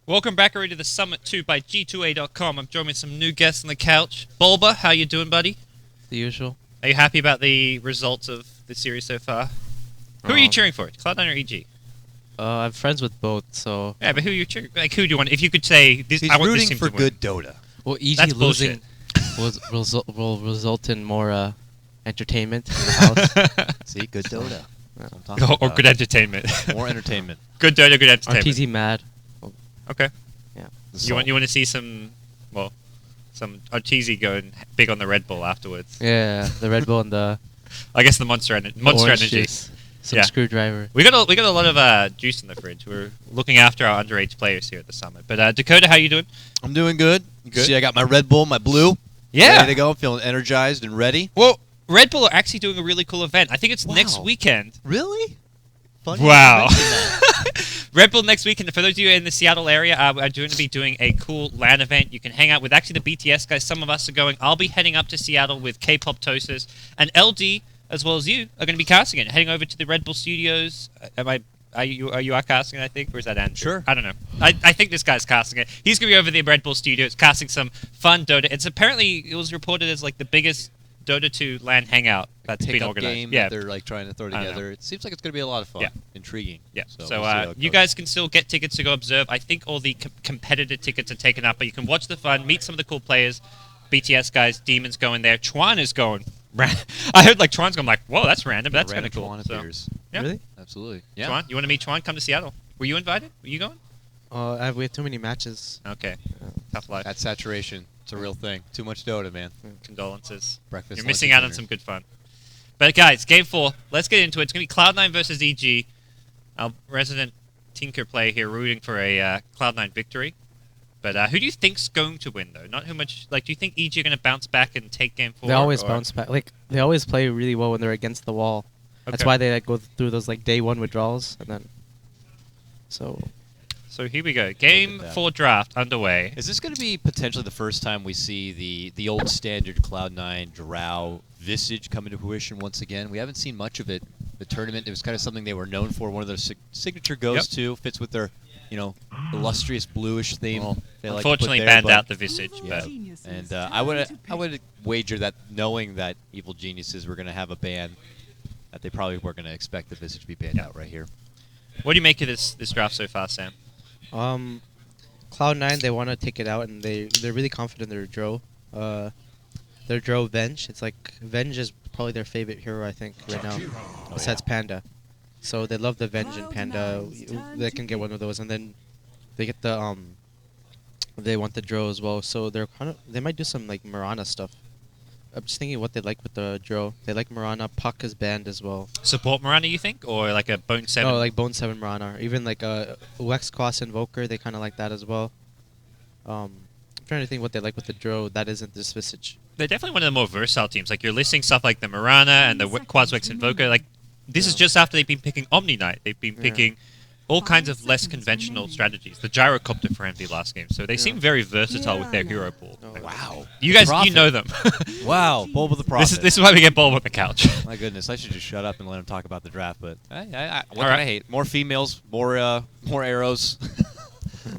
Welcome back already to the Summit 2 by G2A.com. I'm joined with some new guests on the couch. Bulba, how you doing, buddy? The usual. Are you happy about the results of the series so far? Who are you cheering for? Cloud9 or EG? I'm friends with both, so... Yeah, but who are you cheering? Like, who do you want? If you could say, this, He's I want this rooting team for to good Dota. Well, EG That's losing will result in more entertainment in the house. See, good Dota. Yeah. That's what I'm talking win. Or about. good entertainment. More entertainment. Good Dota, good entertainment. RTZ mad. Okay. Yeah. You want to see some Arteezy going big on the Red Bull afterwards. Yeah, the Red Bull and the I guess the Monster orange Energy. juice. Some Yeah. screwdriver. We got a lot of juice in the fridge. We're looking after our underage players here at the Summit. But Dakota, how you doing? I'm doing good. Good. See, I got my Red Bull, my blue. Ready to go. I'm feeling energized and ready. Well, Red Bull are actually doing a really cool event. I think it's next Wow. weekend. Really? Funny Wow. you mention that. Red Bull next weekend. For those of you in the Seattle area, are going to be doing a cool LAN event. You can hang out with actually the BTS guys. Some of us are going. I'll be heading up to Seattle with K-pop toasters, and LD as well as you are going to be casting it. Heading over to the Red Bull studios. Are you casting it? I think, or is that Andrew? Sure. I don't know. I think this guy's casting it. He's going to be over the Red Bull studios casting some fun Dota. It's apparently it was reported as like the biggest Dota 2 LAN hangout that's been Pickup organized. game Yeah. that they're like trying to throw I don't know. together. It seems like it's going to be a lot of fun. Yeah. Intriguing. Yeah. So, So, we'll see how it you goes. guys can still get tickets to go observe. I think all the competitive tickets are taken up, but you can watch the fun, meet some of the cool players. BTS guys, Demons going there. Chuan is going. I heard like Chuan's going. I'm like, whoa, that's random. That's kind of cool. Random So, appears. yeah. Really? Absolutely. Yeah. Chuan, you want to meet Chuan? Come to Seattle. Were you invited? Were you going? We have too many matches. Okay. Tough life. That's saturation. It's a real thing. Too much Dota, man. Condolences. Breakfast. You're lunch, missing and out on dinner. some good fun. But guys, game 4. Let's get into it. It's going to be Cloud9 versus EG. Our resident Tinker player here rooting for a Cloud9 victory. But who do you think's going to win, though? Not who much... Like, do you think EG are going to bounce back and take game 4? They always or- bounce back. Like they always play really well when they're against the wall. That's Okay. why they like, go through those like day one withdrawals and then. So So here we go. Game that. 4 draft underway. Is this going to be potentially the first time we see the old standard Cloud9 Drow visage come into fruition once again? We haven't seen much of it. The tournament, it was kind of something they were known for. One of their signature goes to, fits with their, illustrious bluish theme. Well, they like to put unfortunately, there, banned but- out the visage. Yeah. But And I would wager that knowing that Evil Geniuses were going to have a ban, that they probably were going to expect the visage to be banned out right here. what do you make of this draft so far, Sam? Cloud9, they want to take it out, and they're really confident in their Dro. Their Dro Venge. It's like Venge is probably their favorite hero, I think, right now, besides Panda. So they love the Venge and Panda. They can get one of those, and then they get the they want the Dro as well. So they might do some like Mirana stuff. I'm just thinking what they like with the Dro. They like Mirana. Puck is banned as well. Support Miranda, you think? Or like a Bone 7? No, like Bone 7 Mirana. Or even like a Wex Cross Invoker, they kind of like that as well. I'm trying to think what they like with the Dro that isn't this visage. They're definitely one of the more versatile teams. Like, you're listing stuff like the Mirana and the Quaswex Invoker. Like, this is just after they've been picking Omni Knight. They've been picking all kinds of less conventional strategies. The Gyrocopter for Envy last game. So they seem very versatile with their hero pool. Oh, Wow. You guys, Prophet. you know them. Wow. Bulba the Prophet. This is why we get Bulb on the couch. My goodness, I should just shut up and let him talk about the draft. But what All can right. I hate? More females, more arrows.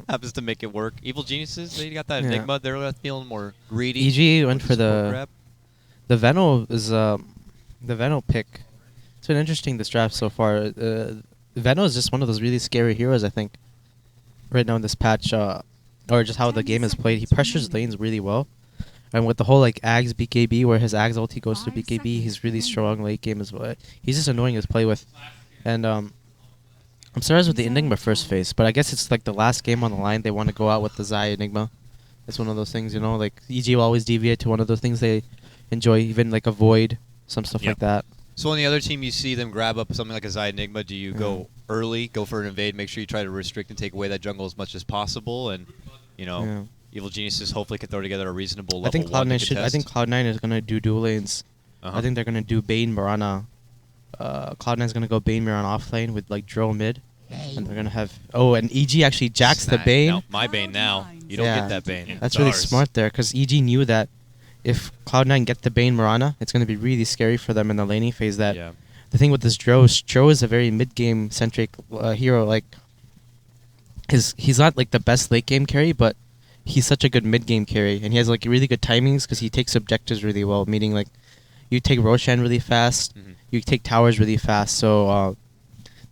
Happens to make it work. Evil Geniuses, they got that Yeah. Enigma. They're feeling more greedy. EG went for Support grab. the Veno is the Veno pick. It's been interesting this draft so far. Veno is just one of those really scary heroes, I think. Right now in this patch, or just how the game is played, he pressures lanes really well. And with the whole like Ags BKB, where his Ags ulti goes to BKB, he's really strong late game as well. He's just annoying to play with. And I'm surprised with the Enigma first phase, but I guess it's like the last game on the line. They want to go out with the Zai Enigma. It's one of those things, like EG will always deviate to one of those things they enjoy, even like avoid some stuff Yep. like that. So on the other team, you see them grab up something like a Zai Enigma. Do you go early, go for an invade, make sure you try to restrict and take away that jungle as much as possible, and Yeah. Evil Geniuses hopefully can throw together a reasonable level I think one to Cloud9 should. I contest? think Cloud9 is gonna do dual lanes. Uh-huh. I think they're gonna do Bane Mirana. Cloud9 is gonna go Bane Mirana off lane with like Dro mid, and they're gonna have. Oh, and EG actually jacks the Snag. Bane. No, my Bane now. You don't Yeah. get that Bane. Yeah. That's It's really ours. smart there, because EG knew that if Cloud9 get the Bane Mirana, it's gonna be really scary for them in the laning phase. That Yeah. the thing with this Dro is a very mid game centric hero. Like he's not like the best late game carry, but he's such a good mid game carry, and he has like really good timings because he takes objectives really well. Meaning like you take Roshan really fast, you take towers really fast. So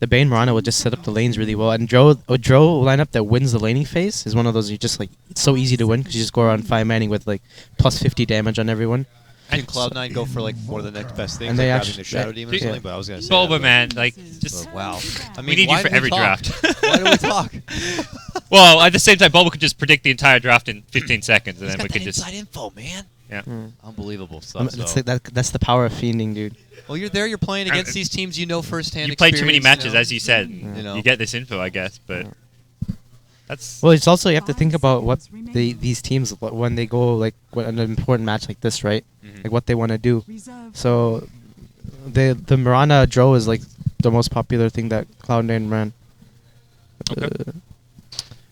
the Bane Mirana will just set up the lanes really well. And Dro lineup that wins the laning phase is one of those you just like it's so easy to win because you just go around 5 manning with like plus 50 damage on everyone. Can Cloud9 go for like one of the next best things, And like they grabbing actually- the Shadow Demon or yeah. something? But I was gonna say Bulba, that, man, but- like just. but wow. I mean, We need you why for do we every talk? draft. Why do we talk? Well, at the same time, Bulba could just predict the entire draft in 15 seconds, and He's then got we that could just. inside info, man. Yeah. Unbelievable stuff. That's, So. like, that's the power of fiending, dude. Well, you're there. You're playing against these teams. You know firsthand. You play too many experience, matches, as you said. You know. You get this info, I guess, but that's. Well, it's also you have to think about what these teams when they go like an important match like this, right? Like what they want to do. So the Mirana Dro is like the most popular thing that Cloud9 ran. Okay.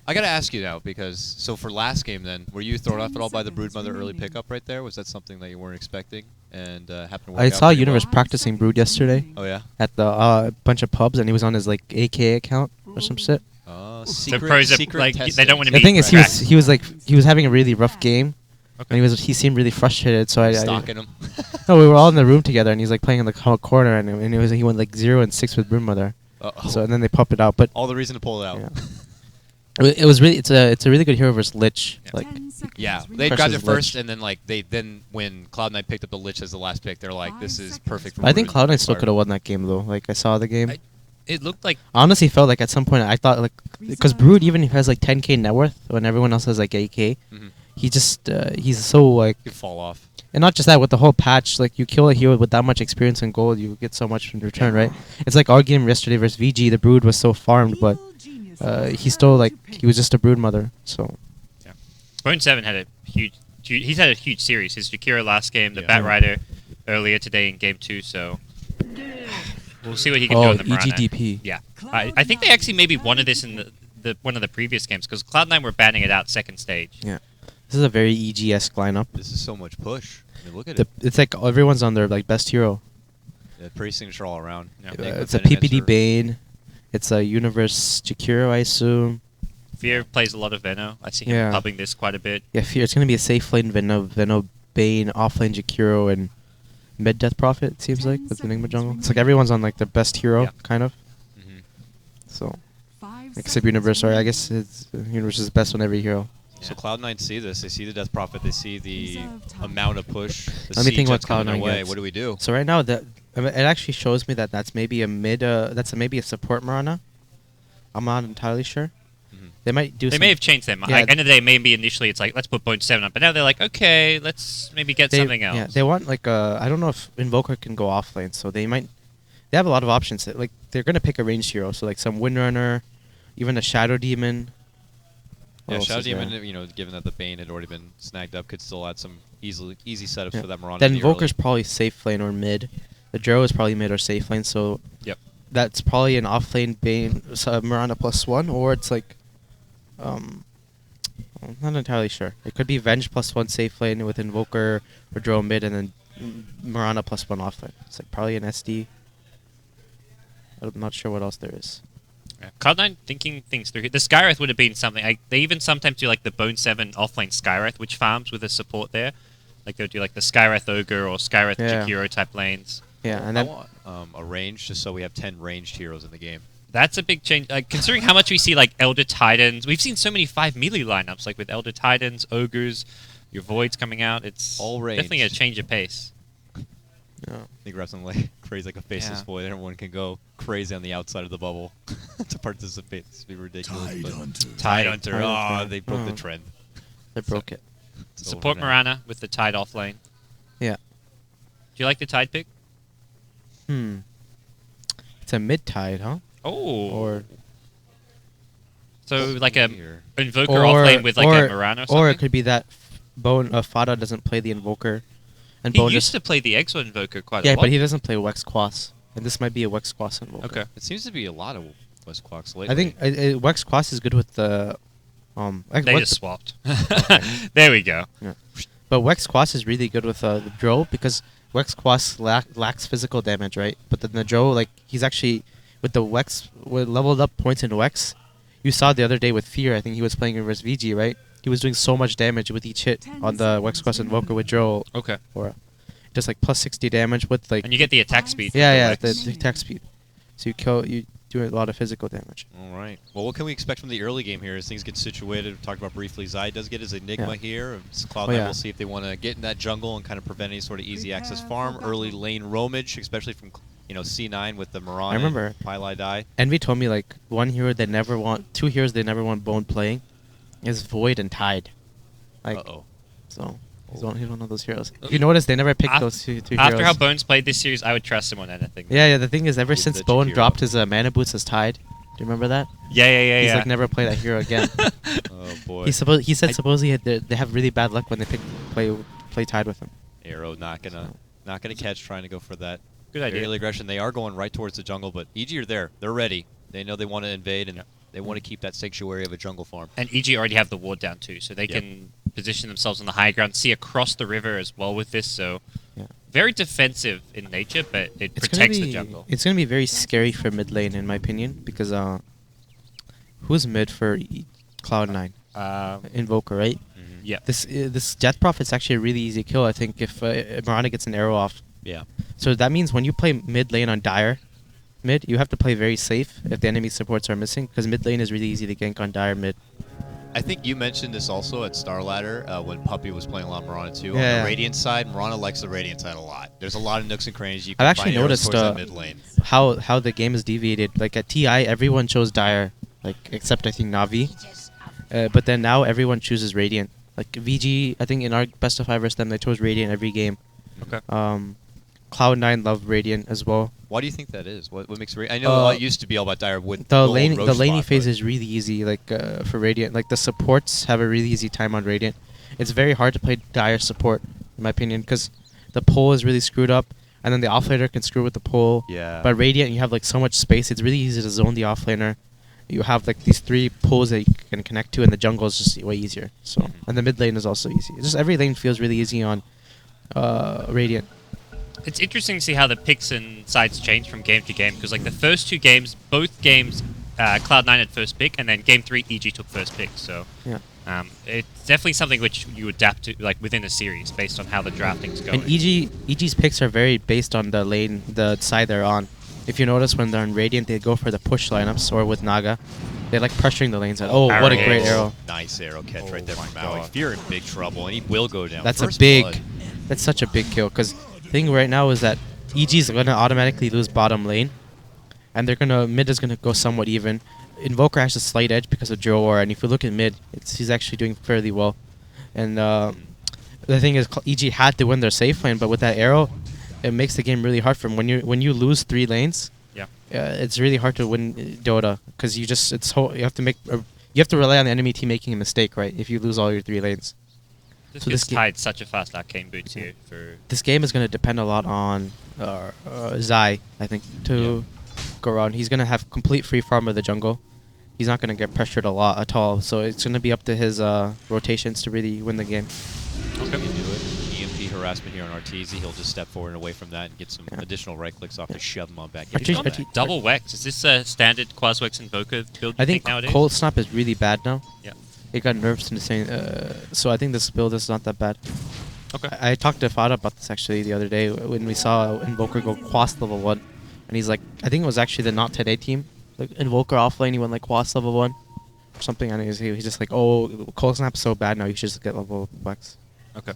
I gotta ask you now because so for last game then, were you thrown off at all by the Broodmother early pickup right there? Was that something that you weren't expecting and happened to work I out saw pretty Universe well? practicing Brood yesterday Oh yeah. at the bunch of pubs, and he was on his like AK account or some shit. So pros that, like, they don't want to The be thing is, cracked. he was having a really rough game, and he seemed really frustrated. So I stalking him. no, we were all in the room together, and he's like playing in the corner, and he went like 0-6 with Broodmother. Uh-oh. So and then they popped it out, but All the reason to pull it out. yeah. It was really it's a really good hero versus Lich. Yeah. Like Yeah, they Versus grabbed it first, Lich. and then like when Cloud9 picked up the Lich as the last pick, they're like, this is perfect. For I think Brood. Cloud9 still could have won that game though. Like I saw the game. It looked like I honestly felt like at some point I thought like because Brood even has like 10k net worth when everyone else has like 8k. Mhm. He just he's so like Could fall off. and not just that with the whole patch like you kill a hero with that much experience and gold you get so much in return, right? It's like our game yesterday versus VG. The Brood was so farmed, but he still like he was just a Brood mother. So Bone 7 had a he's had a huge series. His Jakiro last game, the Yeah. Bat Rider earlier today in game 2, so we'll see what he can do in the Mirana. EGDP. Yeah. I think they actually maybe wanted this in the one of the previous games because Cloud9 were banning it out second stage. Yeah. This is a very EG-esque lineup. This is so much push. I mean, look at it. It's like everyone's on their like best hero. Yeah, pretty signature all around. Yeah. It's a PPD Bane. It's a Universe Jakiro, I assume. Fear plays a lot of Veno. I see him Yeah. pubbing this quite a bit. Yeah, Fear. It's gonna be a safe lane Veno, Bane, offlane Jakiro, and mid Death Prophet. It seems like with Enigma Jungle. It's like everyone's on like their best hero, Yeah. kind of. Mm-hmm. So except Universe, or I guess it's Universe is the best on every hero. So Cloud9 see this. They see the Death Prophet. They see the amount of push. The Let me think siege what that's coming their Cloud9 way. gets. What do we do? So right now it actually shows me that that's maybe a mid. That's maybe a support Mirana. I'm not entirely sure. Mhm. They might do. They some, may have changed their mind. Yeah. Like, end of the day, maybe initially it's like, let's put Bone 7 up. But now they're like, okay, let's maybe get something else. Yeah, they want like I don't know if Invoker can go offlane, so they might. They have a lot of options. Like they're gonna pick a ranged hero, so like some Windrunner, even a Shadow Demon. What Yeah, else Shadow is there? Demon, you know, given that the Bane had already been snagged up, could still add some easy setups Yeah. for that Mirana. Then in the early. Invoker's probably safe lane or mid. The Jero is probably mid or safe lane, so Yep. that's probably an offlane Bane Mirana +1, or it's like, I'm not entirely sure. It could be Venge +1 safe lane with Invoker or Jero mid, and then Mirana +1 offlane. It's like probably an SD. I'm not sure what else there is. Yeah. Cloud9 thinking things through. The Skywrath would have been something. They even sometimes do like the Bone 7 offlane Skywrath, which farms with a support there. Like they'll do like the Skywrath Ogre or Skywrath Yeah. Jakiro type lanes. Yeah, and I then want a range just so we have 10 ranged heroes in the game. That's a big change. Like, considering how much we see like Elder Titans, we've seen so many 5 melee lineups, like with Elder Titans, Ogres, your Voids coming out. It's All definitely a ranged. change of pace. yeah. They grab something like crazy like a faceless Yeah. void, and everyone can go crazy on the outside of the bubble to participate. This would be ridiculous. Tide but- Hunter. Tide Hunter. Tide Oh, Hunter. they broke the Oh. trend. They broke it. It's Support over now. Mirana with the Tide offlane. Yeah. Do you like the Tide pick? It's a mid tide, huh? Oh. Or So like a Here. Invoker offlane with like a Mirana or something? or it could be that Bone Fada doesn't play the Invoker, and He Bone used just to play the Exo Invoker quite a yeah, lot. but he doesn't play Wex Quas, and this might be a Wex Quas Invoker. Okay. It seems to be a lot of West Quacks lately. I think Wex Quas is good with the They just swapped. There we go. but Wex Quas is really good with the Dro because Wex Quas lacks physical damage, right? But then the Dro, like he's actually with the Wex with leveled up points in Wex, You saw the other day with Fear, I think he was playing versus VG, right? He was doing so much damage with each hit on the Wex Quest Invoker with Drill Okay. Aura. Just like plus 60 damage with like... And you get the attack speed. Yeah, from the attack speed. So you do a lot of physical damage. All right. Well, what can we expect from the early game here as things get situated? We talked about briefly. Zai does get his Enigma here. Cloud9 will see if they want to get in that jungle and kind of prevent any sort of easy access farm. Early lane roamage, especially from C9 with the Mirana. I remember. Pylai die. Envy told me like two heroes they never want Bone playing is Void and Tide. Like, so he's one of those heroes. If you notice, they never picked those two heroes. After how Bones played this series, I would trust him on anything. Yeah. The thing is, ever since the Bone hero. dropped his mana boots as Tide, do you remember that? Yeah. He's like never played that hero again. Oh boy. He said supposedly they have really bad luck when they play Tide with him. Arrow not gonna catch, trying to go for that. Good idea. Early aggression. They are going right towards the jungle, but EG are there. They're ready. They know they want to invade, and they want to keep that sanctuary of a jungle farm. And EG already have the ward down too, so they can position themselves on the high ground, see across the river as well with this. So very defensive in nature, but it protects the jungle. It's gonna be very scary for mid lane, in my opinion, because who's mid for Cloud9? Invoker, right? Yeah. This Death Prophet's actually a really easy kill, I think, if Mirana gets an arrow off. Yeah. So that means when you play mid lane on Dire mid, you have to play very safe if the enemy supports are missing, because mid lane is really easy to gank on Dire mid. I think you mentioned this also at Star Ladder when Puppy was playing a lot of Mirana too. Yeah. On the Radiant side, Mirana likes the Radiant side a lot. There's a lot of nooks and crannies you can I've actually find arrows noticed towards that mid lane. how the game is deviated. Like at TI, everyone chose Dire, like except I think Navi. But then now everyone chooses Radiant. Like VG, I think in our best of 5 versus them, they chose Radiant every game. Okay. Cloud9 love Radiant as well. Why do you think that is? What makes I know it used to be all about Dire with The old laning Roche spot, phase but- is really easy. Like for Radiant, like the supports have a really easy time on Radiant. It's very hard to play Dire support, in my opinion, because the pull is really screwed up, and then the offlaner can screw with the pull. Yeah. But Radiant, you have like so much space. It's really easy to zone the offlaner. You have like these 3 pulls that you can connect to, and the jungle is just way easier. So, and the mid lane is also easy. Just every lane feels really easy on Radiant. It's interesting to see how the picks and sides change from game to game, because like the first 2 games, both games, Cloud9 had first pick, and then game 3, EG took first pick. So Yeah. it's definitely something which you adapt to, like within a series, based on how the drafting's going. And EG's picks are very based on the side they're on. If you notice, when they're on Radiant, they go for the push lineups, or with Naga, they like pressuring the lanes. Oh, what a great arrow! Nice arrow catch right there my from Maui. God. Fear in big trouble, and he will go down. That's First a big. blood. That's such a big kill. Because the thing right now is that EG's gonna automatically lose bottom lane, and mid is gonna go somewhat even. Invoker has a slight edge because of Joe, and if you look at mid, he's actually doing fairly well. And the thing is, EG had to win their safe lane, but with that arrow, it makes the game really hard for him. When you lose 3 lanes, it's really hard to win Dota, because you have to rely on the enemy team making a mistake, right? If you lose all your 3 lanes. This so gets this tied such a fast arcane boots here for. This game is going to depend a lot on Zai, I think, to go around. He's going to have complete free farm of the jungle. He's not going to get pressured a lot at all, so it's going to be up to his rotations to really win the game. Okay. He can do it. EMP harassment here on Arteezy. He'll just step forward and away from that and get some additional right clicks off to shove him on back. Double Wex. Is this a standard Quaswex Invoker build? I think nowadays? Cold Snap is really bad now. Yeah. It got nerfed in the same, so I think this build is not that bad. Okay. I talked to Fada about this actually the other day when we saw Invoker go Quas level 1, and he's like, I think it was actually the Not Today team. Like Invoker offlane, he went like Quas level 1 or something, and he's just like, oh, Cold Snap's so bad now, you should just get level Wex. Okay.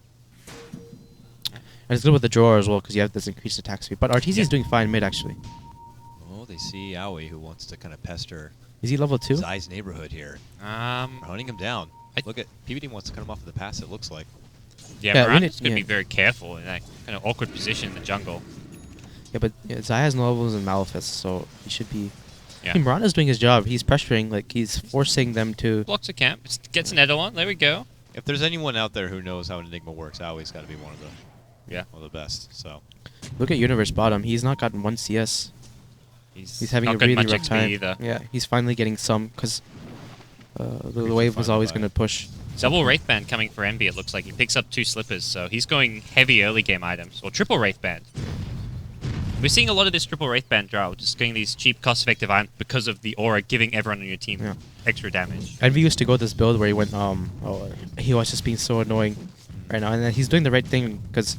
And it's good with the drawer as well, because you have this increased attack speed. But Arteezy is doing fine mid, actually. Oh, they see Aoi, who wants to kind of pester Is he level 2? Zai's neighborhood here. Hunting him down. Look at PVD wants to cut him off of the pass, it looks like. Yeah, Miranda's going to be very careful in that kind of awkward position in the jungle. Yeah, but Zai has no levels in Malefice, so he should be... Yeah. I mean, Mirana's doing his job. He's pressuring, like, he's forcing them to... Blocks a camp, gets an Edelon, there we go. If there's anyone out there who knows how Enigma works, Aoi's got to be one of the best. So Look at Universe bottom. He's not gotten 1 CS. He's having a really rough time. Either. Yeah, he's finally getting some, because the wave was always going to push. Double Wraith Band coming for Envy, it looks like. He picks up 2 slippers, so he's going heavy early game items. Or triple Wraith Band. We're seeing a lot of this triple Wraith Band Drow, just getting these cheap, cost-effective items because of the aura giving everyone on your team Yeah. extra damage. Envy used to go this build where he went, he was just being so annoying right now. And then he's doing the right thing because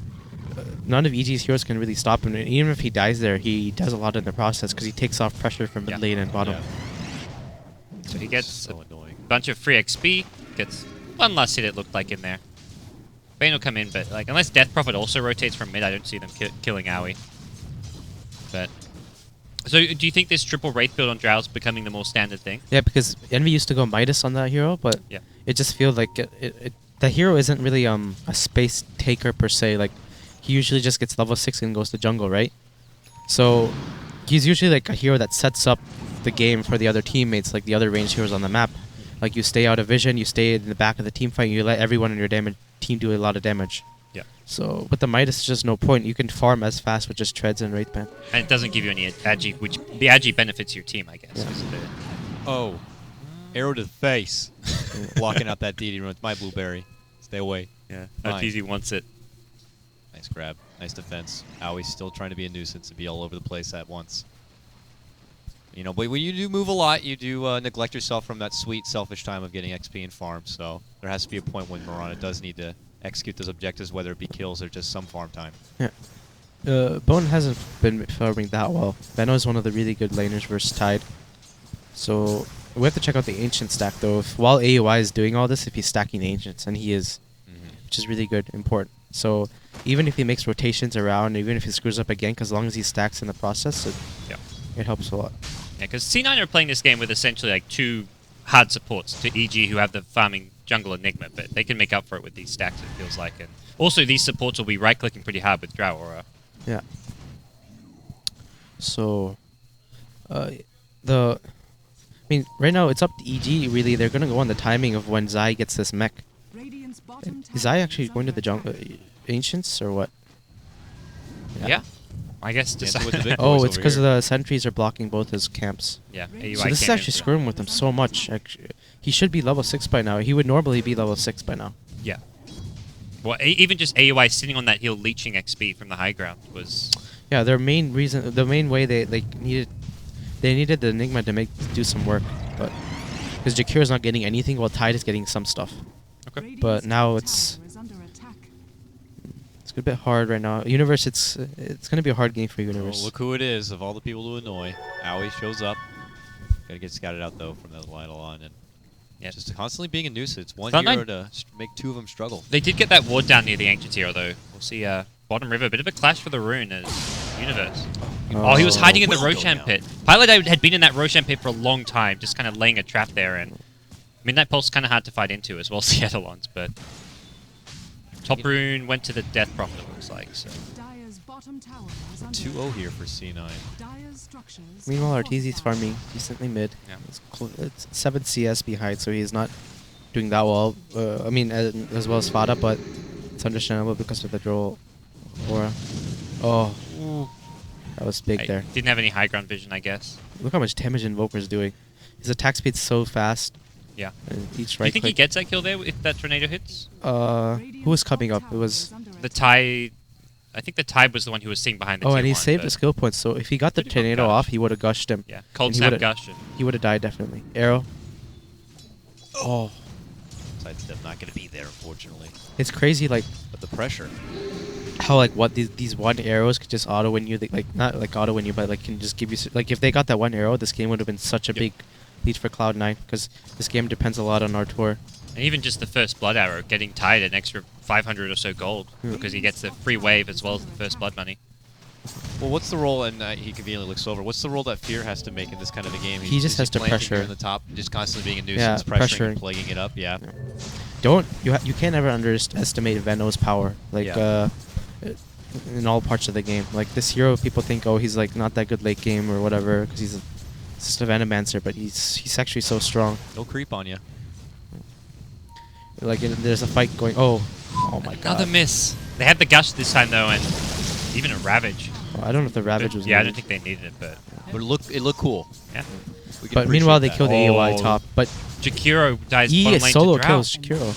none of EG's heroes can really stop him. And even if he dies there, he does a lot in the process because he takes off pressure from mid lane and bottom. Yeah. So he gets So a annoying. bunch of free XP, gets one last hit it looked like in there. Bane will come in, but like unless Death Prophet also rotates from mid, I don't see them killing Owie. But so do you think this triple Wraith build on Drow is becoming the more standard thing? Yeah, because Envy used to go Midas on that hero, but Yeah. it just feels like the hero isn't really a space taker per se. Like he usually just gets level 6 and goes to jungle, right? So he's usually like a hero that sets up the game for the other teammates, like the other ranged heroes on the map. Like you stay out of vision, you stay in the back of the team fight, you let everyone in your team do a lot of damage. Yeah. So with the Midas, there's just no point. You can farm as fast with just treads and Wraith Band. And it doesn't give you any agi, which the agi benefits your team, I guess. Yeah. is the- Oh, arrow to the face. Walking out that DD room with my blueberry. Stay away. Yeah, Fine. easy wants it. Nice grab. Nice defense. Owie's still trying to be a nuisance and be all over the place at once. You know, but when you do move a lot, you do neglect yourself from that sweet, selfish time of getting XP and farm. So there has to be a point when Mirana does need to execute those objectives, whether it be kills or just some farm time. Yeah. Bone hasn't been farming that well. Benno is one of the really good laners versus Tide. So we have to check out the Ancient stack though. While AUI is doing all this, if he's stacking Ancients, and he is, which is really good, important. So even if he makes rotations around, even if he screws up again, as long as he stacks in the process, it helps a lot. Yeah, because C9 are playing this game with essentially like two hard supports to EG who have the farming jungle Enigma, but they can make up for it with these stacks, it feels like. And also these supports will be right-clicking pretty hard with Drow Aura. Yeah. So, I mean, right now it's up to EG, really. They're going to go on the timing of when Zai gets this mech. Is Zai actually going to the jungle Ancients, or what? Yeah. I guess just Dancing with the big Oh, boys it's over because here. the sentries are blocking both his camps. yeah. AUI So this is came in actually for that. screwing with him so much. Actually, he should be level 6 by now. He would normally be level 6 by now. Yeah. Well, even just AUI sitting on that hill leeching XP from the high ground was... Yeah, their main reason, the main way they needed the Enigma to do some work, but because Jakira's not getting anything, while Tide is getting some stuff. Okay. But now it's a bit hard right now. Universe, it's gonna be a hard game for Oh, Universe. look who it is of all the people to annoy. Owie shows up. Gotta get scouted out though from the Lydle on, and Yeah. just constantly being a nuisance. One Cloud9 hero to make two of them struggle. They did get that ward down near the Ancient hero, though. We'll see bottom river. A bit of a clash for the rune as Universe. Oh, he was hiding in the Will go Roshan down. pit. Pilot had been in that Roshan pit for a long time, just kind of laying a trap there. And Midnight Pulse kind of hard to fight into as well, Seattleons. But top rune went to the Death Prophet, it looks like. So 2-0 here for C9. Meanwhile, Arteezy's farming decently mid. Yeah. It's 7 CS behind, so he's not doing that well. I mean, as well as Fada, but it's understandable because of the Droll aura. Oh, that was big there. Didn't have any high ground vision, I guess. Look how much damage Invoker's doing. His attack speed's so fast. Yeah. And each Do you right think he click. gets that kill there if that tornado hits? Who was coming up? It was. The Tide... I think the Tide was the one who was sitting behind the Oh, tier and he one, saved but- the skill points. So if he got the Did he not tornado gush? off, he would have gushed him. Yeah, cold And he snap would've- gush. And He would have died definitely. Arrow. Oh, Sidestep not going to be there, unfortunately. it's crazy. Like But the pressure. how like what these one arrows could just auto win you. Like not like auto win you, but like can just give you like if they got that one arrow, this game would have been such a Yep. big lead for Cloud9 because this game depends a lot on Artur. And even just the first blood arrow, getting Tide an extra 500 or so gold because he gets the free wave as well as the first blood money. Well, what's the role, and he conveniently looks over, what's the role that Fear has to make in this kind of a game? He just is has to planting pressure. here in the top, just constantly being a Yeah, nuisance, pressuring, and pressuring. plaguing it up, yeah. You can't ever underestimate Veno's power. Like Yeah. in all parts of the game. Like this hero, people think he's like not that good late game or whatever because he's just a Venomancer, but he's actually so strong. No creep on you. Like there's a fight going. Oh my god. Another miss. They had the gush this time though, and even a ravage. Oh, I don't know if the Ravage was. Yeah, I don't needed. think they needed it, but But it looked cool. yeah. We can But meanwhile, they appreciate killed the that. AOI top. But Jakiro dies he bottom is lane solo to Drow. kills Shakiro.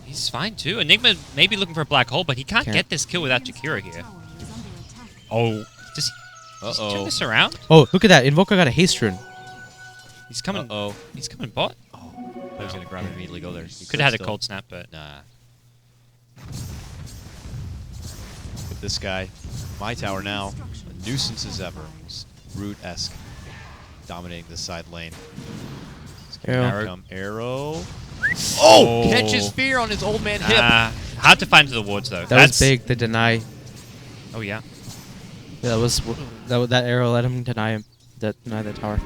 He's fine too. Enigma may be looking for a black hole, but he can't Can't. get this kill without Jakiro here. Oh, Does he turn Uh-oh. this around? Oh, look at that. Invoker got a haste rune. He's coming. Uh-oh. He's coming bot. I was going to grab it immediately, go there. He Could have had a still. cold snap, but Nah. With this guy, my tower now, a nuisance as ever. Root-esque. Dominating this side lane. Arrow. Arrow. Oh! Catches fear on his old man hip. hard to find to the wards though. That was big. The deny. Oh yeah. Yeah, that arrow let him deny him. Deny the tower.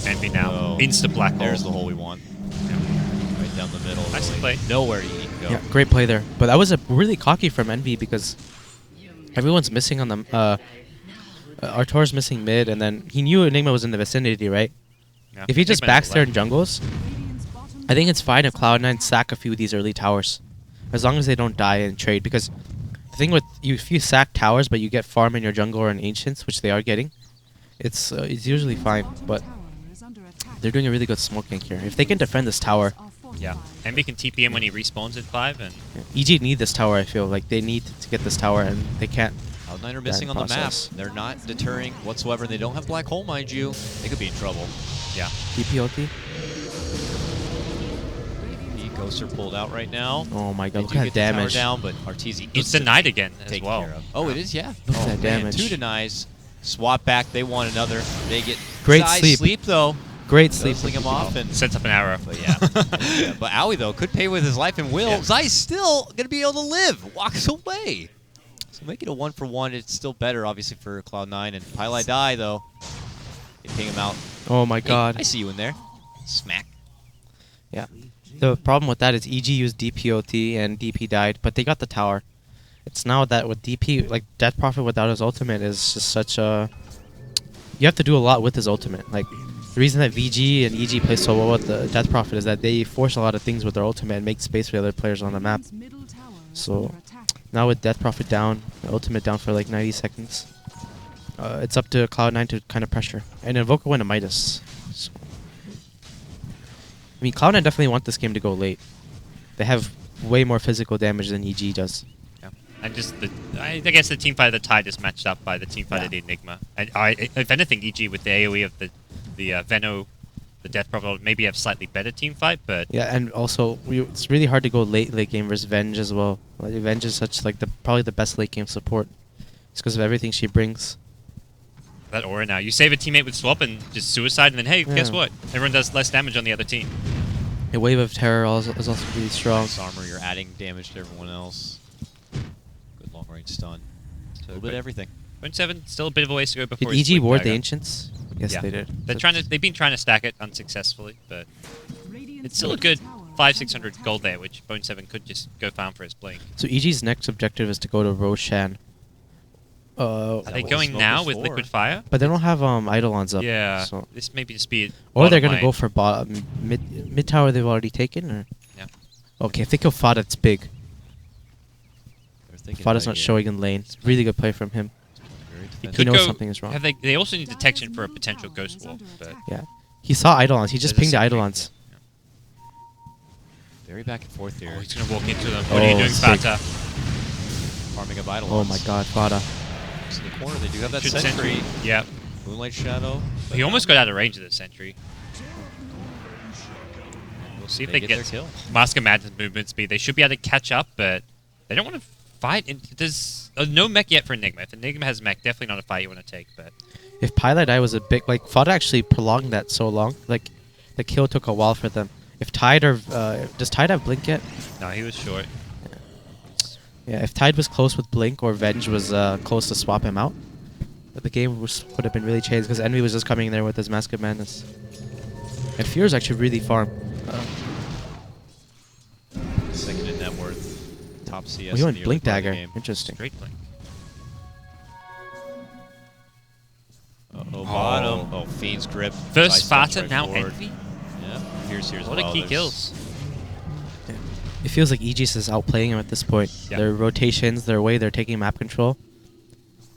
Envy now. Oh. Insta black hole. There's the hole we want. Right down the middle. Nice really. play. Nowhere he can go. Yeah, great play there. But that was a really cocky from Envy because everyone's missing on the. Artur's missing mid, and then he knew Enigma was in the vicinity, right? Yeah. If he just Enigma backs there left. and jungles, I think it's fine if Cloud9 sack a few of these early towers. As long as they don't die and trade. Because the thing with you, if you sack towers but you get farm in your jungle or in Ancients, which they are getting, it's usually fine. But they're doing a really good smoke gank here. If they can defend this tower, Yeah. Envy can TP him when he respawns at 5, and EG need this tower, I feel. Like, they need to get this tower, and they can't. Cloud9 are missing on the map. process. They're not deterring whatsoever. They don't have Black Hole, mind you. They could be in trouble. yeah. DPOT? Ghosts are pulled out right now. Oh my They god, look do at get that the tower damage. down, but Arteezy It's denied again as taken well. care of. Oh, it is, yeah. Look at Oh, that man, damage. 2 denies. Swap back. They want another. They get Great Zai sleep. though. Great sleep. Sleeping him off, and Sets up an arrow. but yeah. Yeah, but Owie though could pay with his life and will. Yeah. Zai's still gonna be able to live. Walks away. So make it a 1-for-1. It's still better, obviously, for Cloud9 and Pylai die though. They ping him out. Oh my Hey, god. I see you in there. Smack. Yeah. The problem with that is EG used DPOT and DP died, but they got the tower. It's now that with DP, like, Death Prophet without his ultimate is just such a... You have to do a lot with his ultimate. Like, the reason that VG and EG play so well with the Death Prophet is that they force a lot of things with their ultimate and make space for the other players on the map. So, now with Death Prophet down, the ultimate down for like 90 seconds, it's up to Cloud9 to kind of pressure. And Invoker went to Midas. So. I mean, Cloud9 definitely want this game to go late. They have way more physical damage than EG does. Yeah. And just I guess the team fight of the Tide is matched up by the team fight of the Enigma. And if anything, EG with the AoE of the Veno, the Death Prophet, maybe have slightly better team fight, but Yeah, and also it's really hard to go late game versus Venge as well. Like, Venge is such like probably the best late game support. It's because of everything she brings. that aura now. You save a teammate with swap and just suicide, and then hey, guess Yeah. what? Everyone does less damage on the other team. A Wave of Terror is also really strong. Nice armor. You're adding damage to everyone else. Good long range stun. A little bit of everything. 0.7, still a bit of a ways to go Did before his EG Blink ward the Dagger. Ancients? Yes, Yeah. they did. They've been trying to stack it unsuccessfully, but it's still a good 500-600 gold there, which Bone 7 could just go farm for his blink. So EG's next objective is to go to Roshan. Are they what going smoke now is with for. Liquid Fire? But they don't have Eidolons up. Yeah. So. This may be just be. Or they're bottom gonna go lane. for mid tower they've already taken, or Yeah. okay, if they kill Fada, it's big. They're thinking Fada's about not it, showing in lane. It's really good play from him. Very He defensive. He could knows go- something is wrong. They also need detection for a potential Ghost Wall, but Yeah, he saw Eidolons. He just there's a pinged the sentry. Eidolons. Very back and forth here. Oh, he's gonna walk into them. What are you Oh, doing, sick. Fata? Farming up Idle. Oh my God, Fada. In the corner, they do have that Should sentry. Yeah. Moonlight Shadow. He almost got out of range of the sentry. We'll see if They they get get their kill. Mask of Madness movement speed. They should be able to catch up, but they don't want to fight. There's no mech yet for Enigma. If Enigma has mech, definitely not a fight you want to take. But If Pilot Eye was a big, like Fada actually prolonged that so long. Like the kill took a while for them. If Tide or does Tide have Blink yet? no, he was short. Yeah, if Tide was close with Blink or Venge was close to swap him out, the game would have been really changed because Envy was just coming in there with his Mask of Madness. And Fear is actually really farm. Second in net worth. Top CS. Oh, he in went the Blink early part of the Dagger. game. Interesting. Straight blink. Uh-oh, bottom. Oh, Fiend's grip. First Side steps Fata, right now forward. Envy. Yeah, here's What well. a key There's- kills. It feels like Aegis is outplaying him at this point. Yeah. Their rotations, their way they're taking map control.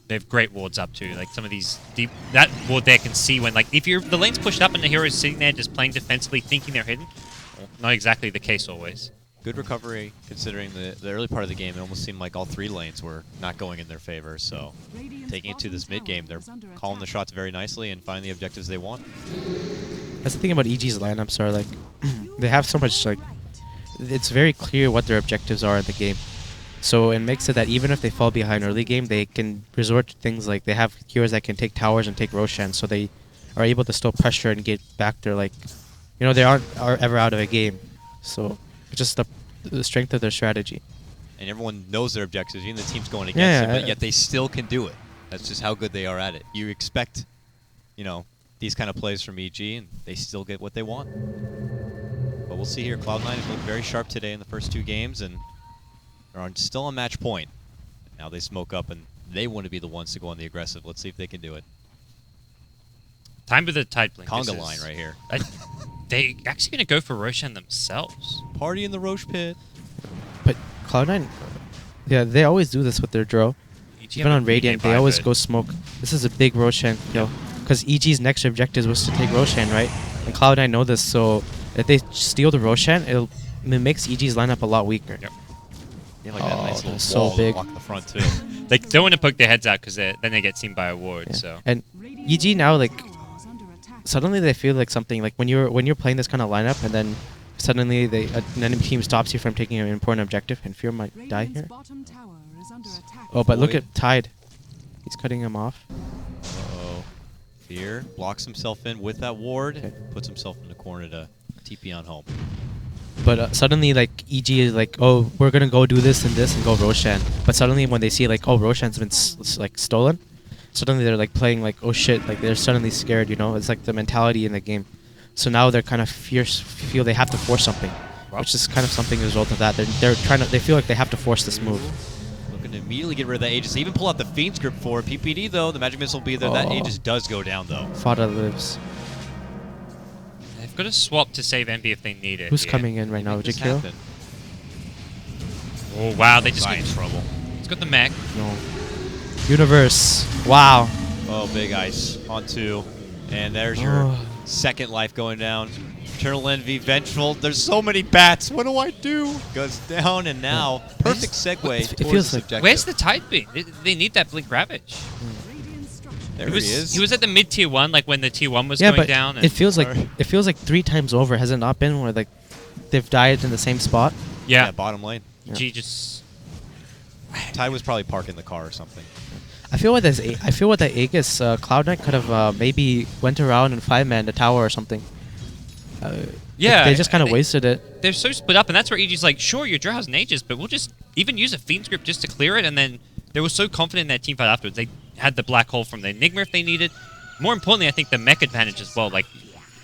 They have great wards up too. Like some of these deep, that ward there can see when like if the lane's pushed up and the hero is sitting there just playing defensively, thinking they're hidden. Well, not exactly the case always. good recovery considering the early part of the game. It almost seemed like all 3 lanes were not going in their favor. So taking it to this mid game, they're calling the shots very nicely and finding the objectives they want. That's the thing about EG's lineups are like they have so much like it's very clear what their objectives are in the game. So it makes it that even if they fall behind early game, they can resort to things like they have heroes that can take towers and take Roshan, so they are able to still pressure and get back their like, they aren't ever out of a game. So it's just the strength of their strategy. And everyone knows their objectives, even the team's going against it, but yet they still can do it. That's just how good they are at it. You expect, these kind of plays from EG, and they still get what they want. But we'll see here. Cloud9 has looked very sharp today in the first 2 games, and they're still on match point. Now they smoke up, and they want to be the ones to go on the aggressive. Let's see if they can do it. Time for the tide blink. Conga line right here. They actually going to go for Roshan themselves. Party in the Roche pit. But Cloud9, yeah, they always do this with their draw. Even on Radiant, they always go smoke. This is a big Roshan kill. Because EG's next objective was to take Roshan, right? And Cloud9 know this, so if they steal the Roshan, it makes EG's lineup a lot weaker. Yep. Yeah, like that nice little so wall big. to block the front too. They don't want to poke their heads out because then they get seen by a ward. Yeah. So And EG now, like, suddenly they feel like something, like when you're playing this kind of lineup and then suddenly an enemy team stops you from taking an important objective, and Fear might die here. Oh, but look at Tide. He's cutting him off. Uh-oh. Fear blocks himself in with that ward, Okay. puts himself in the corner to TP on home. But suddenly, like, EG is like, oh, we're going to go do this and go Roshan. But suddenly when they see, like, oh, Roshan's been, like, stolen, suddenly they're, like, playing, like, oh, shit. Like, they're suddenly scared, It's, like, the mentality in the game. So now they're kind of feel they have to force something. Wow. Which is kind of something as a result of that. They feel like they have to force this move. Looking to immediately get rid of that Aegis. They even pull out the Fiend's Grip for PPD, though. The Magic Missile will be there. That Aegis does go down, though. Fada lives. they've got to swap to save Envy if they need it. Who's coming in right now? Make this Jakiro? happen. Oh wow, they just Right got in trouble. It's got the mech. No. Universe. Wow. Oh, big ice on 2. And there's your Oh. second life going down. Eternal Envy, Vengeful. There's so many bats. What do I do? Goes down, and now perfect segue It towards feels this like- objective. Where's the tide beam? They need that Blink Ravage. There He he is. was at the mid tier 1, like when the tier 1 was Yeah, going but down. it feels like Sorry. 3 times over. Has it not been where like they've died in the same spot? yeah, bottom lane. G just Ty was probably parking the car or something. I feel like that Aegis Cloud9 could have maybe went around and 5-man the tower or something. Yeah, they just kind of they- wasted it. they're so split up, and that's where EG's like, sure, your draw has an Aegis, but we'll just even use a Fiend's Grip just to clear it, and then they were so confident in that team fight afterwards. They had the Black Hole from the Enigma if they needed. More importantly, I think the mech advantage as well. Like,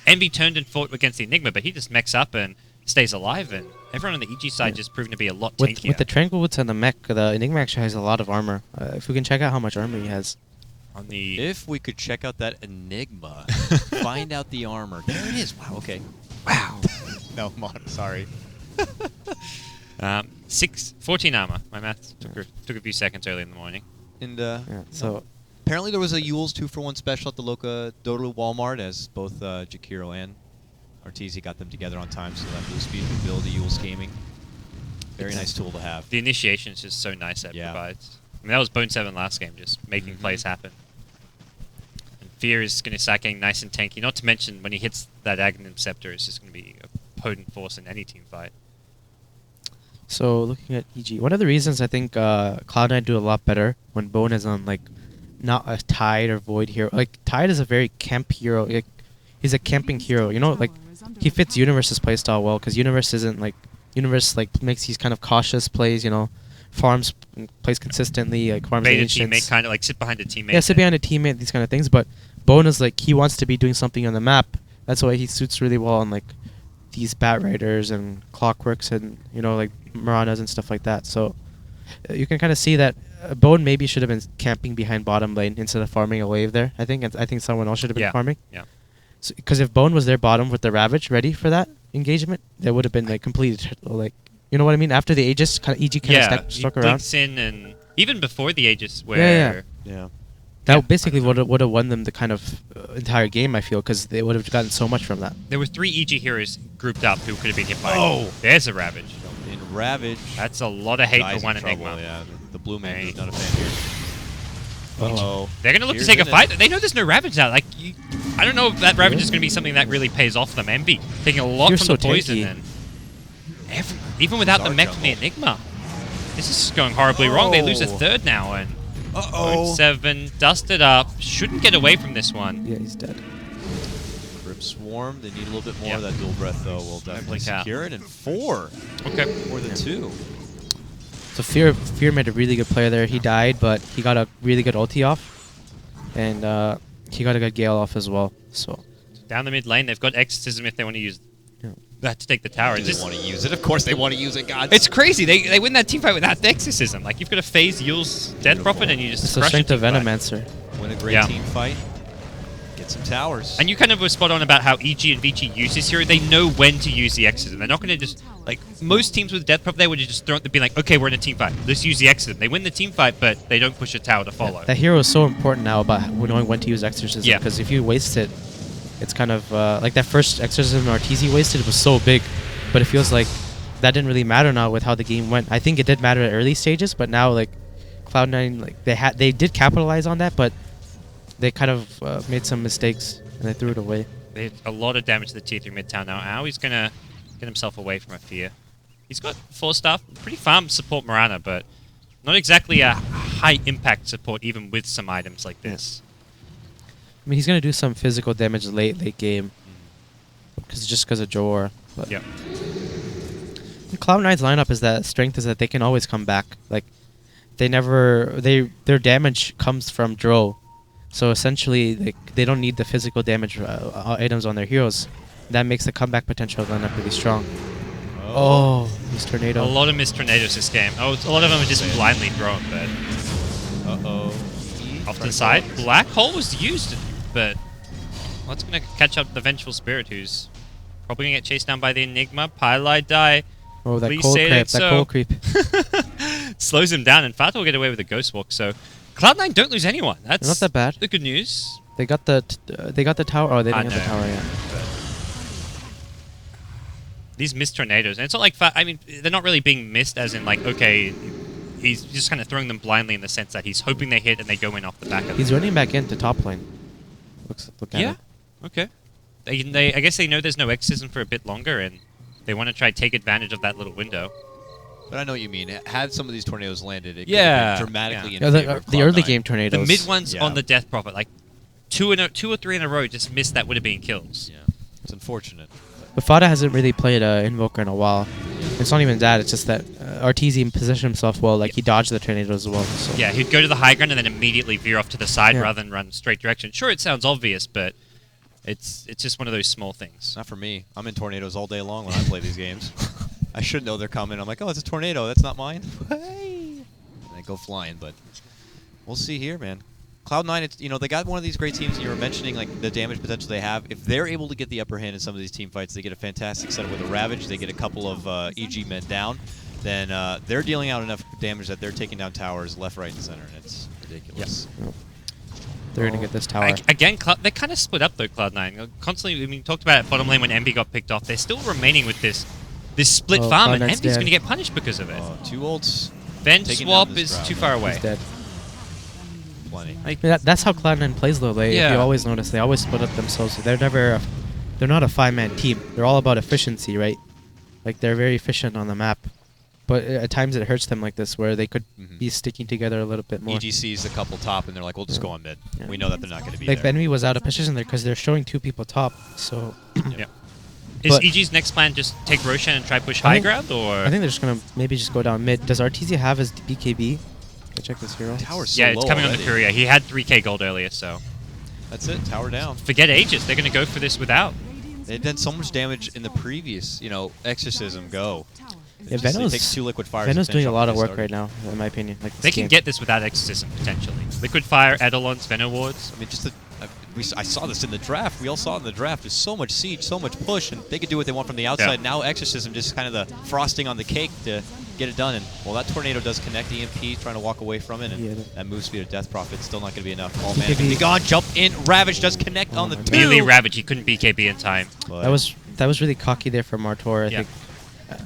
Envy turned and fought against the Enigma, but he just mechs up and stays alive, and everyone on the EG side just proven to be a lot tankier. With the Tranquil Woods and the mech, the Enigma actually has a lot of armor. If we can check out how much armor he has. on the If we could check out that Enigma, find out the armor. There it is. Wow, okay. wow, No, sorry. 14 armor. My math took a few seconds early in the morning. And Yeah, so apparently there was a Yule's 2-for-1 special at the Loca Dodo Walmart, as both Jakiro and Arteezy got them together on time, so that boost speed can build a Yule's gaming. Very nice tool to have. The initiation is just so nice that it Yeah. provides. I mean, that was Bone 7 last game, just making plays happen. And Fear is going to start getting nice and tanky. Not to mention, when he hits that Aghanim Scepter, it's just going to be a potent force in any team fight. So looking at EG, one of the reasons I think Cloud9 do a lot better when Bone is on like not a Tide or Void hero. Like Tide is a very camp hero. Like, he's a camping hero. Like he fits Universe's playstyle well because Universe isn't like makes these kind of cautious plays. Farms, plays consistently, like farms Bait a ancients. teammate, kind of like sit behind a teammate. Yeah, sit behind a teammate, these kind of things. But Bone is like he wants to be doing something on the map. That's why he suits really well on like these Bat Riders and Clockworks and like Maranas and stuff like that. So you can kind of see that Bone maybe should have been camping behind bottom lane instead of farming a wave there. I think someone else should have been farming. Yeah. Because if Bone was there bottom with the Ravage ready for that engagement, that would have been like completed. Like, you know what I mean? After the Aegis, EG kind of stuck he around. blinks in, and even before the Aegis, where Yeah. That basically would have won them the kind of entire game, I feel, because they would have gotten so much from that. there were 3 EG heroes grouped up who could have been hit by. Oh! There's a Ravage. In Ravage. That's a lot of hate Guy's for one in trouble, Enigma. Yeah, the blue man Hey. is not a fan here. Uh-oh. They're going to look to Here's take a in it. fight. They know there's no Ravage now. Like, I don't know if that Ravage is going to be something that really pays off them. Envy taking a lot You're from so the poison. tanky. And even without the Dark mech from the jungle. Enigma, this is going horribly wrong. They lose a Oh. third now. And Uh-oh. 7 dusted up. Shouldn't get away from this one. Yeah, he's dead. Grip Swarm. They need a little bit more Yep. of that dual breath, though. Will definitely blink out. secure it. And 4. Okay. More than 2. So Fear made a really good play there. He died, but he got a really good ulti off, and he got a good Gale off as well. So Down the mid lane, they've got Exorcism if they want to use yeah. that to take the tower. Do It's they just- want to use it? Of course they want to use it, God. It's crazy. They win that team fight without the Exorcism. Like, you've got to phase Yule's Death Prophet and you just it's the crush strength a of team fight. Venomancer. Win a great Yeah. team fight. Get some towers. And you kind of were spot on about how EG and Vici use this hero. They know when to use the Exorcism. They're not going to just, like, most teams with Death Prophet, they would have just thrown it, be like, okay, we're in a team fight. Let's use the Exorcism. They win the team fight, but they don't push a tower to follow. That hero is so important now about knowing when to use Exorcism. Yeah. Because if you waste it, it's kind of like that first Exorcism RTZ wasted was so big, but it feels like that didn't really matter now with how the game went. I think it did matter at early stages, but now like Cloud9, like they did capitalize on that, but they kind of made some mistakes and they threw it away. They did a lot of damage to the tier 3 mid tower now. How he's going to get himself away from a fear. He's got 4 stuff, pretty farm support Mirana, but not exactly a high impact support even with some items like this. I mean, he's gonna do some physical damage late game, because of Jor. But Yeah. Cloud9's lineup is that strength is that they can always come back. Like their damage comes from Dro, so essentially they don't need the physical damage items on their heroes. That makes the comeback potential of the lineup really strong. Oh, this tornado! A lot of missed tornadoes this game. Oh, a lot of them are just blindly thrown, but Uh-oh. off to the side. Black Hole was used, but what's going to catch up the Vengeful Spirit, who's probably going to get chased down by the Enigma. Pylite die. Oh, that Please cold say creep! it That so. cold creep! Slows him down, and Fata will get away with a Ghost Walk. So Cloud9 don't lose anyone. That's Not that bad. the good news. They got the tower. Oh, they didn't get the know. tower yet. These missed tornadoes, and it's not like I mean, they're not really being missed as in like, okay, he's just kind of throwing them blindly in the sense that he's hoping they hit and they go in off the back of He's them. running back into top lane. Look at Yeah. it. Okay. I guess they know there's no Exorcism for a bit longer, and they want to try to take advantage of that little window. But I know what you mean. Had some of these tornadoes landed, it Yeah, could have been dramatically yeah. in Yeah, favor of the early Cloud9. game The tornadoes. mid ones Yeah. on the Death Prophet, like two or three in a row, just missed that would have been kills. Yeah. It's unfortunate. But Fada hasn't really played Invoker in a while. It's not even that. It's just that Arteezy positioned himself well. Like he dodged the tornadoes as well. So. Yeah, he'd go to the high ground and then immediately veer off to the side Yeah. rather than run straight direction. Sure, it sounds obvious, but it's just one of those small things. Not for me. I'm in tornadoes all day long when I play these games. I should know they're coming. I'm like, oh, it's a tornado. That's not mine. Hey! And I go flying, but we'll see here, man. Cloud9, it's, they got one of these great teams, and you were mentioning like the damage potential they have. If they're able to get the upper hand in some of these team fights, they get a fantastic setup with a Ravage. They get a couple of EG men down. Then they're dealing out enough damage that they're taking down towers left, right, and center, and it's ridiculous. Yep. They're gonna get this tower. Again, they kind of split up though, Cloud9. Constantly, I mean, we talked about it bottom lane when Envy got picked off. They're still remaining with this split Oh, farm, and Cloud9's Envy's dead. going to get punished because of it. Two ults, Venge taking swap down this is crowd. too far away. He's dead. plenty. Like, That's how Cloud9 plays though. If Yeah. you always notice, they always split up themselves. They're not a 5-man team. They're all about efficiency, right? Like they're very efficient on the map. But at times it hurts them like this, where they could Mhm. be sticking together a little bit more. EG sees a couple top, and they're like, we'll just Yeah. go on mid. Yeah. We know that they're not going to be Like there. Envy was out of position there because they're showing 2 people top. So yeah. Is But- EG's next plan just take Roshan and try push I high think- ground, or I think they're just gonna maybe just go down mid. Does Arteezy have his BKB? Can I check this hero? Tower's so yeah, it's low coming already. on the Courier. He had 3k gold earlier, so That's it. Tower down. forget Aegis. They're going to go for this without. They've done so much damage in the previous, Exorcism go. Yeah, It Venom's takes 2 liquid fires. Venom's to finish doing a off lot what of they work started. right now, in my opinion. Like They this can game. get this without Exorcism, potentially. Liquid Fire, Eidolons, Venowards. I mean, I saw this in the draft. We all saw it in the draft. There's so much siege, so much push, and they could do what they want from the outside. Yeah. Now Exorcism just kind of the frosting on the cake to get it done. And well, that tornado does connect EMP, trying to walk away from it, and Yeah. that move speed of Death Prophet still not going to be enough. Oh He man, could be- be gone. Jump in. Ravage does connect on the Melee two. Ravage, he couldn't BKB in time. But That was really cocky there from Martor. I Yeah. think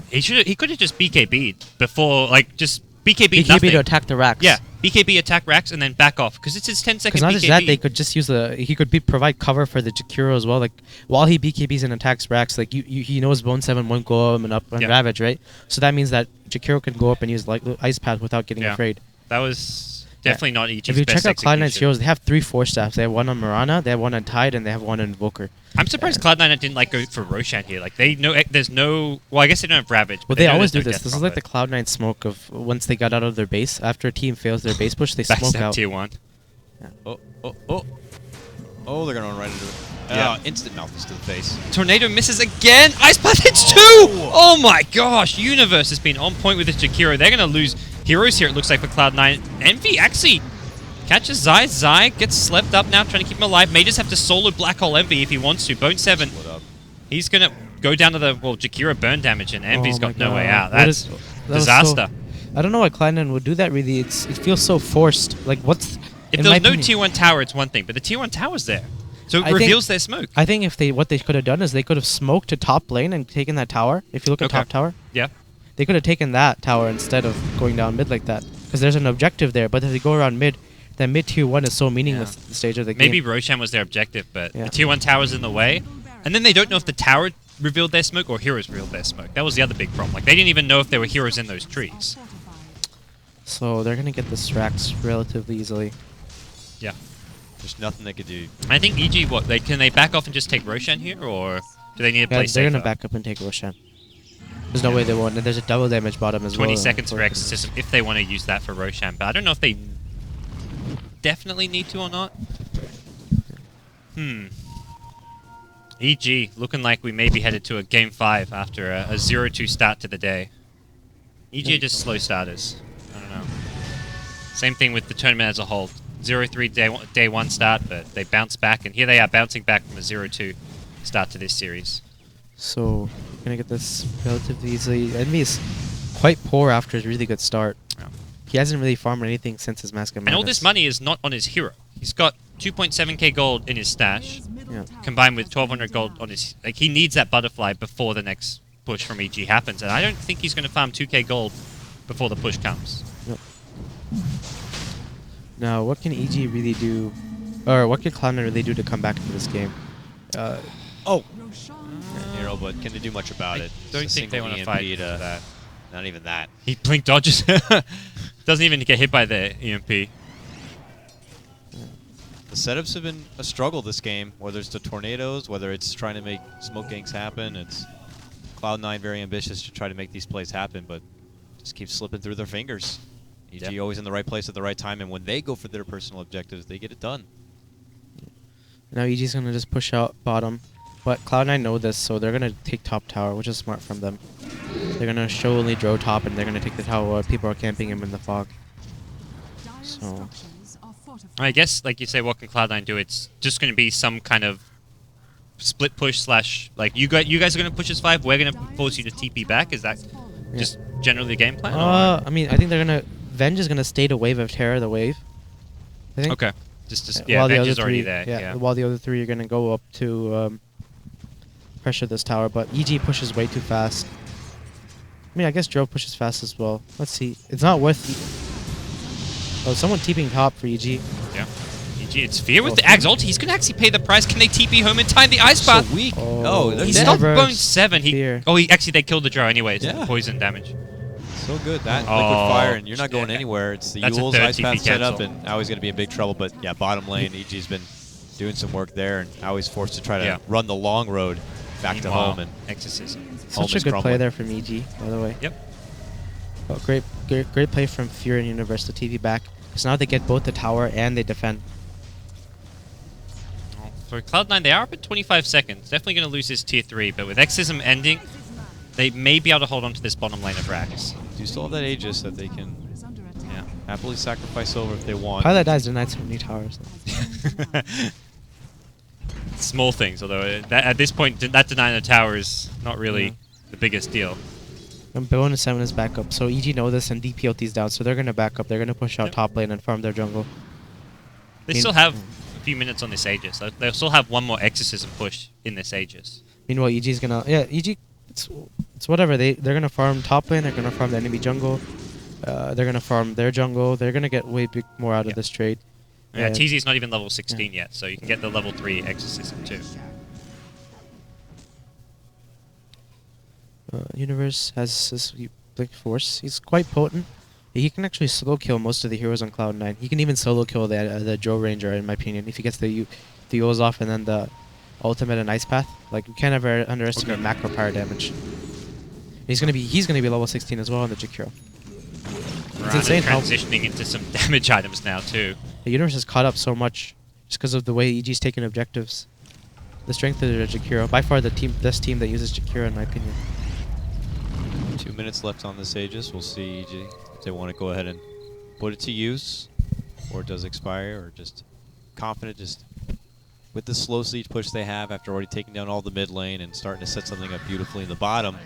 He could have just BKB'd before, like, just BKB BKB nothing. to attack the racks. Yeah, BKB attack racks and then back off because it's his 10-second Because not BKB. just that, they could just use he could provide cover for the Jakiro as well. Like while he BKBs and attacks racks, like he knows Bone 7 won't go up and up and Yeah. Ravage, right? So that means that Jakiro can go up and use like Ice Path without getting Yeah. afraid. That was definitely not EG's If you best check out Cloud9's execution. heroes, they have 3 4 staffs. They have one on Mirana, they have one on Tide, and they have one on Invoker. I'm surprised Cloud9 didn't like go for Roshan here. Like they know there's no. Well, I guess they don't have Ravage. Well, but they know always do there's no this. Death This is like the Prophet. Cloud9 smoke of once they got out of their base. After a team fails their base push, they smoke Backstab out. tier 1. Oh, they're going to run right into it. Yeah. Instant mouthpiece to the face. Tornado misses again. Ice Path hits 2. Oh my gosh! Universe has been on point with this Jakiro. They're gonna lose heroes here. It looks like for Cloud9. Envy actually catches Zai. Zai gets slept up now, trying to keep him alive. May just have to solo Black Hole Envy if he wants to. Bone 7. Split up. He's gonna go down to the Jakiro burn damage, and Envy's Oh my got no way God. out. What That's is- that was disaster. I don't know why Cloud9 would do that. Really, it feels so forced. Like what's If in there my was no opinion- tier 1 tower, it's one thing, but the tier 1 tower's there. So it I think- reveals their smoke. I think what they could have done is they could have smoked to top lane and taken that tower. If you look at Okay. top tower, Yeah. they could have taken that tower instead of going down mid like that. Because there's an objective there. But if they go around mid, then mid tier 1 is so meaningless at the stage of the game. Maybe Roshan was their objective, but Yeah. the tier 1 tower's in the way. And then they don't know if the tower revealed their smoke or heroes revealed their smoke. That was the other big problem. Like, they didn't even know if there were heroes in those trees. So they're gonna get the Strax relatively easily. Yeah. There's nothing they could do. I think EG, can they back off and just take Roshan here, or do they need to Yeah, play they're safer? gonna back up and take Roshan. There's no way they won't. And there's a double damage bottom as 20 well. seconds for Exorcism if they want to use that for Roshan, but I don't know if they definitely need to or not. EG, looking like we may be headed to a Game 5 after a 0-2 start to the day. EG are just slow starters. I don't know. Same thing with the tournament as a whole. 0-3 day one start, but they bounce back, and here they are bouncing back from a 0-2 start to this series. So gonna get this relatively easily. Envy is quite poor after his really good start. Yeah. He hasn't really farmed anything since his Mask of And all Madness. this money is not on his hero. He's got 2.7k gold in his stash, Yeah. combined with 1200 gold on his... Like, he needs that butterfly before the next push from EG happens, and I don't think he's going to farm 2k gold before the push comes. Yep. Now, what can EG really do, or what can Cloud9 really do to come back into this game? Oh! Hero, but can they do much about I it? don't Just a think they single want to EMP fight for that. Not even that. He blink dodges. Doesn't even get hit by the EMP. The setups have been a struggle this game, whether it's the tornadoes, whether it's trying to make smoke ganks happen. It's Cloud9 very ambitious to try to make these plays happen, but just keeps slipping through their fingers. EG Yep. always in the right place at the right time, and when they go for their personal objectives, they get it done. Now EG's gonna just push out bottom, but Cloud9 know this, so they're gonna take top tower, which is smart from them. They're gonna show only Dro top, and they're gonna take the tower while people are camping him in the fog. So I guess, like you say, what can Cloud9 do? It's just going to be some kind of split push slash... Like, you guys are going to push us 5, we're going to force you to TP back? Is that Yeah. just generally the game plan? I mean, I think they're gonna. Venge is gonna stay the wave of Terror the wave. I think. Okay. Just While the Venge other is already three- there. Yeah. While the other 3 are gonna go up to pressure this tower, but EG pushes way too fast. I mean, I guess Dro pushes fast as well. Let's see. It's not worth. Oh, someone TPing top for EG. Yeah. EG, it's Fear with the Axe ult. He's going to actually pay the price. Can they TP home in time? The Ice Path. So weak. Oh. Oh, they're He Dead. stopped dead. Reverse Bone 7. Fear. They killed the Drow anyway. It's Yeah. poison damage. So good. That Oh. liquid fire, and you're not going Yeah. anywhere. It's the That's a Yule's third ice TP path set up, cancel. and Aui's going to be in big trouble. But yeah, bottom lane, EG's been doing some work there, and Aui's forced to try to Yeah. run the long road back to Meanwhile, home. And Exorcism. Home Such a is good play crumbling. there from EG, by the way. Yep. Oh, great play from Fear and Universe to TV back. Because now they get both the tower and they defend. Well, for Cloud9, they are up at 25 seconds. Definitely going to lose this tier 3, but with Exorcism ending, they may be able to hold on to this bottom lane of Rax. do still have that Aegis that they can Yeah. happily sacrifice over if they want. Pilot dies denied so many towers. Small things, although at this point, that denying the tower is not really Yeah. the biggest deal. And Bone and 7 is back up. So EG know this and DP out these down. So they're going to back up. They're going to push out Yep. top lane and farm their jungle. They Mean- still have a few minutes on this Aegis. They'll still have one more Exorcism push in this Aegis. Meanwhile, EG's going to... Yeah, EG... It's whatever. They're gonna farm top lane. They're gonna farm the enemy jungle. They're gonna farm their jungle. They're gonna get way more out of this trade. Yeah, And- TZ's not even level 16 yet, so you can get the level 3 exorcism too. Universe has this Blink Force. He's quite potent. He can actually solo kill most of the heroes on Cloud9. He can even solo kill the Joe Ranger, in my opinion, if he gets the U's off and then the ultimate and Ice Path. Like, you can't ever underestimate macro power damage. He's gonna be level 16 as well on the Jakiro. It's insane how transitioning into some damage items now too. the Universe has caught up so much just because of the way EG's taken objectives. The strength of the Jakiro, by far the best team that uses Jakiro, in my opinion. 2 minutes left on this Aegis. We'll see EG if they want to go ahead and put it to use, or it does expire, or just confident just with the slow siege push they have after already taking down all the mid lane and starting to set something up beautifully in the bottom.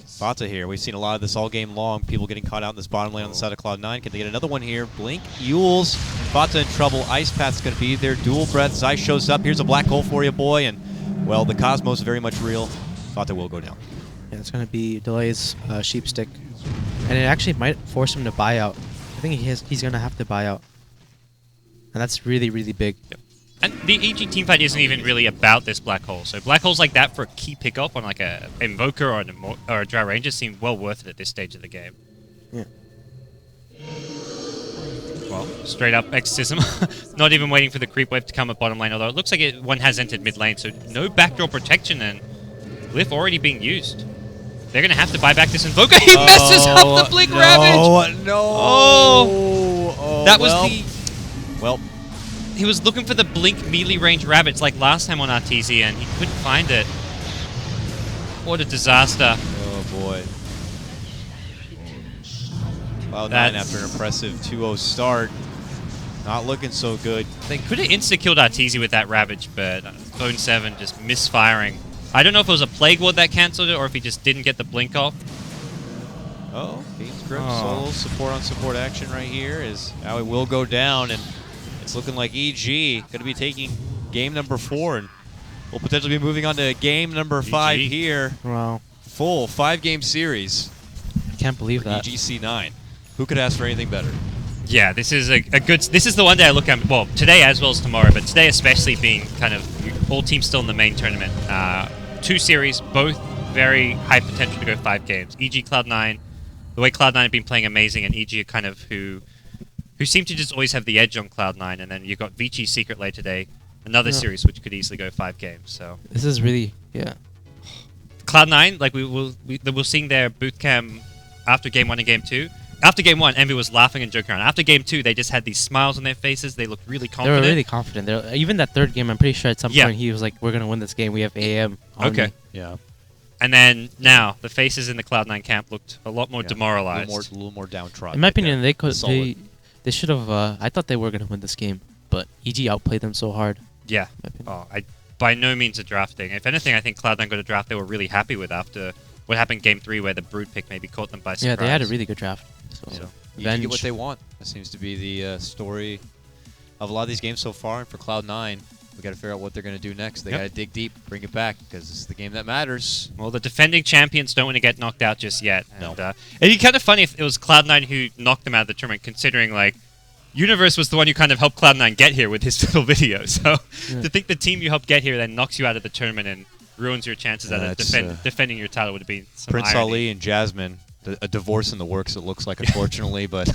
Fata here. We've seen a lot of this all game long. People getting caught out in this bottom lane on the side of Cloud9. Can they get another one here? Blink, Yules, Fata in trouble. Ice Path's going to be there. Dual Breath. Zai shows up. Here's a black hole for you, boy. And, well, the Cosmos very much real. Fata will go down. Yeah, it's going to be Delay's Sheep Stick. And it actually might force him to buy out. I think he's going to have to buy out. And that's really, really big. Yep. And the EG teamfight isn't even really about this black hole. So black holes like that for a key pickup on like a Invoker or a Dry Ranger seem well worth it at this stage of the game. Yeah. Well, straight up Exorcism. Not even waiting for the creep wave to come at bottom lane, although it looks like one has entered mid lane, so no backdoor protection and Glyph already being used. They're going to have to buy back this Invoker. He messes up the Blink Ravage! No! Oh! That was the... Well, he was looking for the Blink melee range Ravage like last time on RTZ and he couldn't find it. What a disaster. oh boy. Cloud9 after an impressive 2-0 start. Not looking so good. They could have insta-killed RTZ with that Ravage, but Zone 7 just misfiring. I don't know if it was a Plague Ward that cancelled it or if he just didn't get the Blink off. Oh, Beam's Grip Oh. solo support on support action right here is now it will go down, and it's looking like EG going to be taking game number 4 and we'll potentially be moving on to game number 5 here. Wow. Full 5-game series I can't believe for that. EGC9. Who could ask for anything better? Yeah, this is a good... This is the one day I look at... Well, today as well as tomorrow, but today especially being kind of all teams still in the main tournament. 2 series, both very high potential to go 5 games. EG Cloud9, the way Cloud9 have been playing amazing, and EG are kind of who seem to just always have the edge on Cloud9, and then you've got Vici Secret Lair today, another series which could easily go 5 games. So This is really, yeah. Cloud9, like we're seeing their boot camp after game 1 and game 2. After game 1, Envy was laughing and joking around. After game 2, they just had these smiles on their faces. They looked really They confident. were really confident. Even that third game, I'm pretty sure at some Yeah. point he was like, we're going to win this game. We have AM on Okay. me. Yeah. And then now the faces in the Cloud9 camp looked a lot more demoralized. A little more downtrodden. In my right opinion, there. they could. Solid. They should have. I thought they were going to win this game, but EG outplayed them so hard. Yeah. in my opinion. Oh, I by no means a drafting. If anything, I think Cloud9 got a draft they were really happy with after what happened game 3 where the Brood pick maybe caught them by surprise. Yeah, they had a really good draft. So, So, You get Venge. what they want. That seems to be the story of a lot of these games so far. And for Cloud9, we got to figure out what they're going to do next. They Yep. got to dig deep, bring it back, because this is the game that matters. Well, the defending champions don't want to get knocked out just yet. No. And, it'd be kind of funny if it was Cloud9 who knocked them out of the tournament, considering, like, Universe was the one who kind of helped Cloud9 get here with his little video. So to think the team you helped get here then knocks you out of the tournament and ruins your chances at That's, defending your title would have been some Prince irony. Ali and Jasmine, a divorce in the works, it looks like, unfortunately, but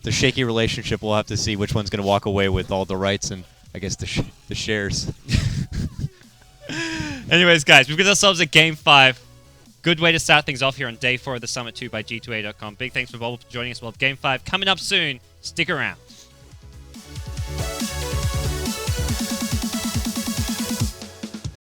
the shaky relationship, we'll have to see which one's going to walk away with all the rights and, I guess, the shares. Anyways, guys, we've got ourselves a Game 5. Good way to start things off here on Day 4 of the Summit 2 by G2A.com. Big thanks for Bulba for joining us. We'll have Game 5 coming up soon. Stick around.